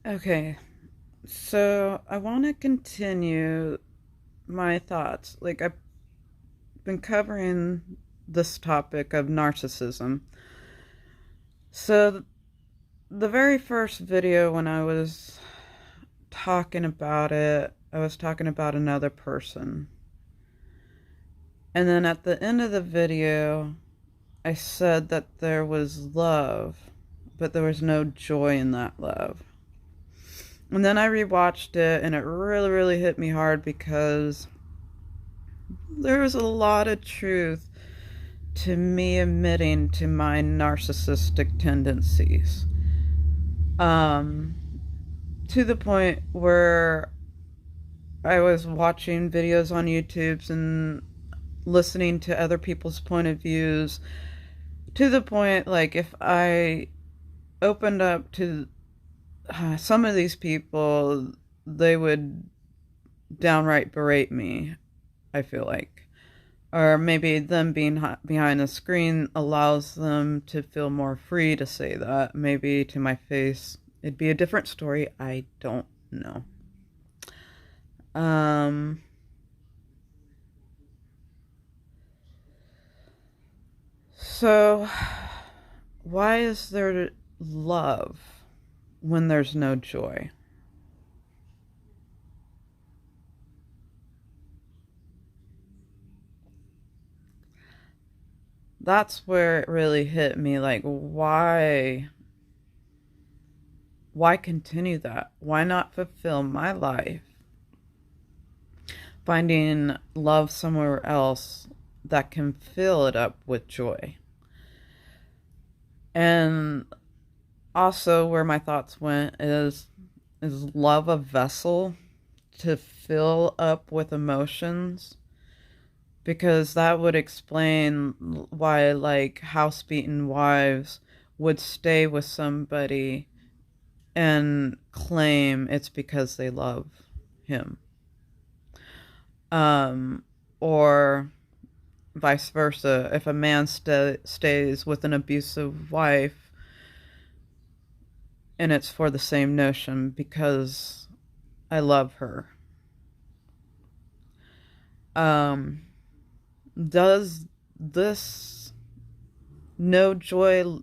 Okay, so I want to continue my thoughts. Like, I've been covering this topic of narcissism. So, the very first video when I was talking about it, I was talking about another person. And then at the end of the video, I said that there was love, but there was no joy in that love. And then I rewatched it, and it really, really hit me hard because there was a lot of truth to me admitting to my narcissistic tendencies. Um, to the point where I was watching videos on YouTube and listening to other people's point of views, to the point like if I opened up to some of these people, they would downright berate me, I feel like. Or maybe them being behind the screen allows them to feel more free to say that. Maybe to my face, it'd be a different story. I don't know. Um, so, why is there love when there's no joy? That's where it really hit me. Like, why continue that? Why not fulfill my life finding love somewhere else that can fill it up with joy? And also where my thoughts went is love a vessel to fill up with emotions? Because that would explain why like house beaten wives would stay with somebody and claim it's because they love him. Or vice versa. If a man stays with an abusive wife and it's for the same notion because I love her. Um, does this no joy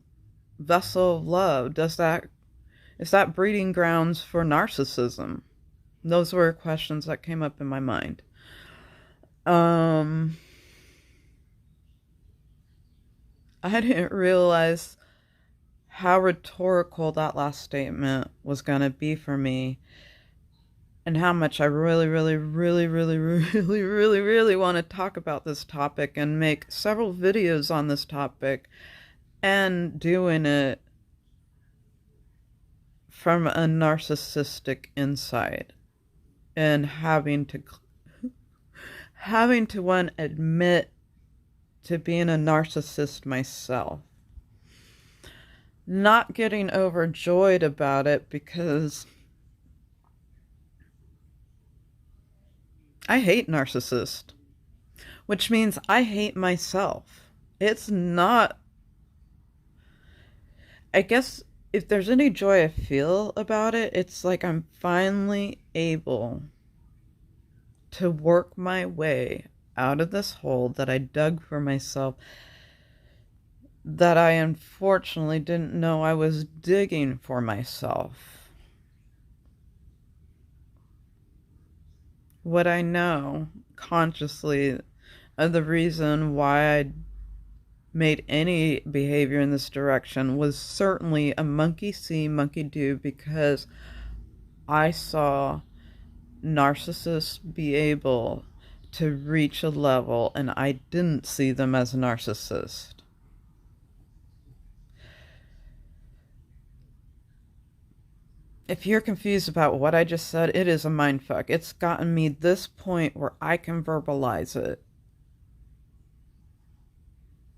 vessel of love, is that breeding grounds for narcissism? Those were questions that came up in my mind. Um, I didn't realize how rhetorical that last statement was going to be for me, and how much I really, really, really, really, really, really, really want to talk about this topic and make several videos on this topic, and doing it from a narcissistic insight, and having to one admit to being a narcissist myself, not getting overjoyed about it because I hate narcissists, which means I hate myself. It's not, I guess, if there's any joy I feel about it, it's like I'm finally able to work my way out of this hole that I dug for myself, that I unfortunately didn't know I was digging for myself. What I know consciously of the reason why I made any behavior in this direction was certainly a monkey see, monkey do, because I saw narcissists be able to reach a level and I didn't see them as a narcissist. If you're confused about what I just said, it is a mindfuck. It's gotten me this point where I can verbalize it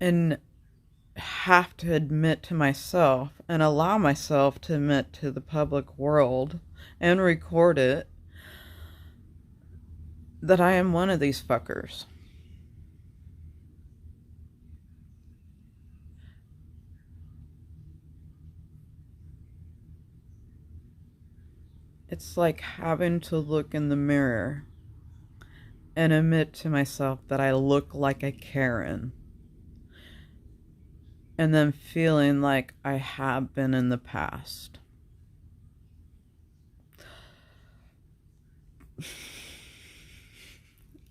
and have to admit to myself and allow myself to admit to the public world and record it that I am one of these fuckers. It's like having to look in the mirror and admit to myself that I look like a Karen, and then feeling like I have been in the past.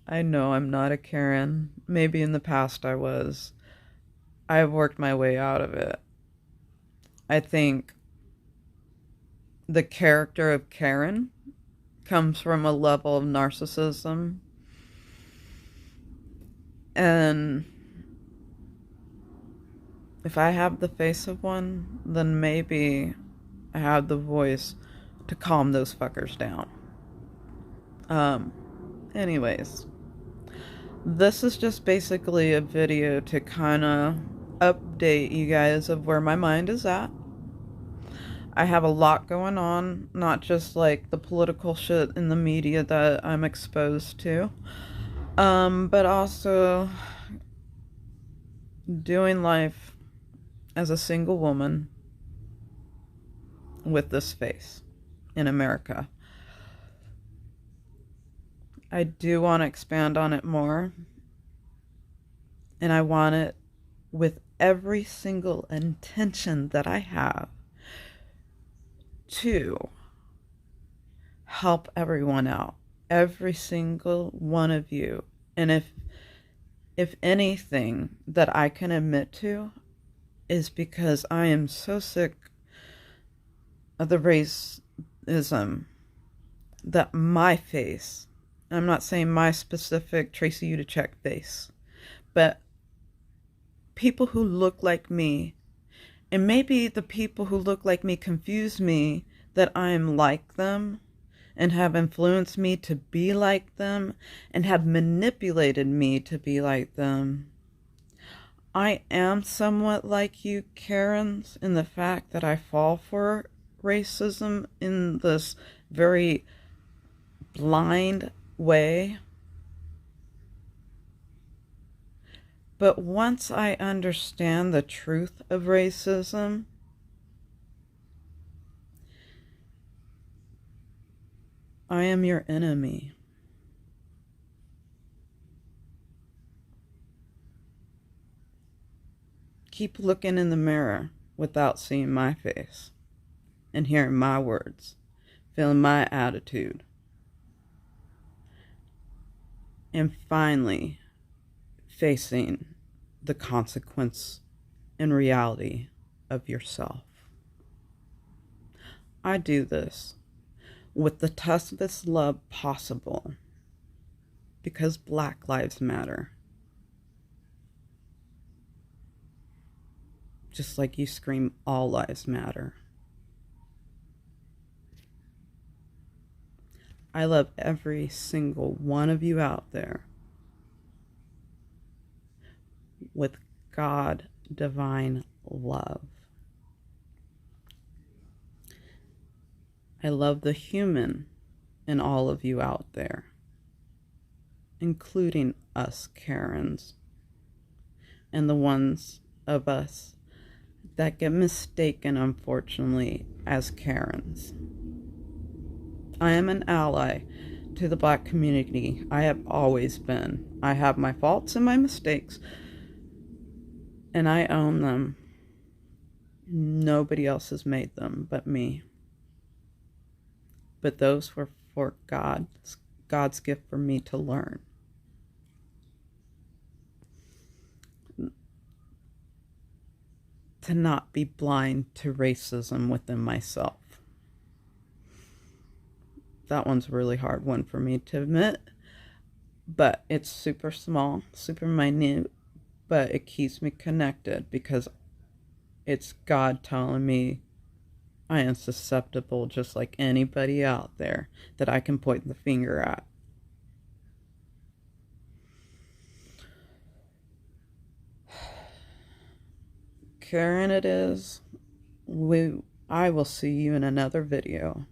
I know I'm not a Karen. Maybe in the past I was. I've worked my way out of it. I think the character of Karen comes from a level of narcissism. And if I have the face of one, then maybe I have the voice to calm those fuckers down. Anyways, this is just basically a video to kind of update you guys of where my mind is at. I have a lot going on, not just like the political shit in the media that I'm exposed to, but also doing life as a single woman with this face in America. I do want to expand on it more, and I want it with every single intention that I have to help everyone out, every single one of you. And if anything that I can admit to is because I am so sick of the racism that my face, I'm not saying my specific Tracy Yuda face, but people who look like me, and maybe the people who look like me confuse me that I am like them and have influenced me to be like them and have manipulated me to be like them. I am somewhat like you Karens in the fact that I fall for racism in this very blind way. But once I understand the truth of racism, I am your enemy. Keep looking in the mirror without seeing my face and hearing my words, feeling my attitude, and finally facing the consequence and reality of yourself. I do this with the toughest love possible because Black Lives Matter. Just like you scream, all lives matter. I love every single one of you out there with God divine love. I love the human in all of you out there, including us Karens and the ones of us that get mistaken, unfortunately, as Karens. I am an ally to the Black community. I have always been. I have my faults and my mistakes, and I own them. Nobody else has made them but me. But those were for God's gift for me to learn. To not be blind to racism within myself. That one's a really hard one for me to admit, but it's super small, super minute, but it keeps me connected because it's God telling me I am susceptible just like anybody out there that I can point the finger at. Karen it is. I will see you in another video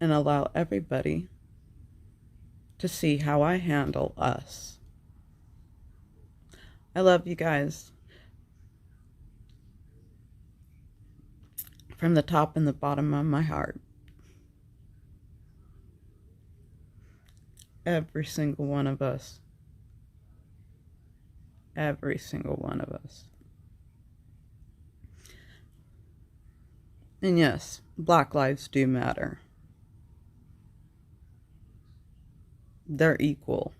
and allow everybody to see how I handle us. I love you guys. From the top and the bottom of my heart. every single one of us. Every single one of us. And yes, Black lives do matter. They're equal.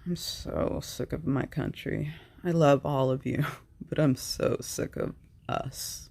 I'm so sick of my country. I love all of you, but I'm so sick of us.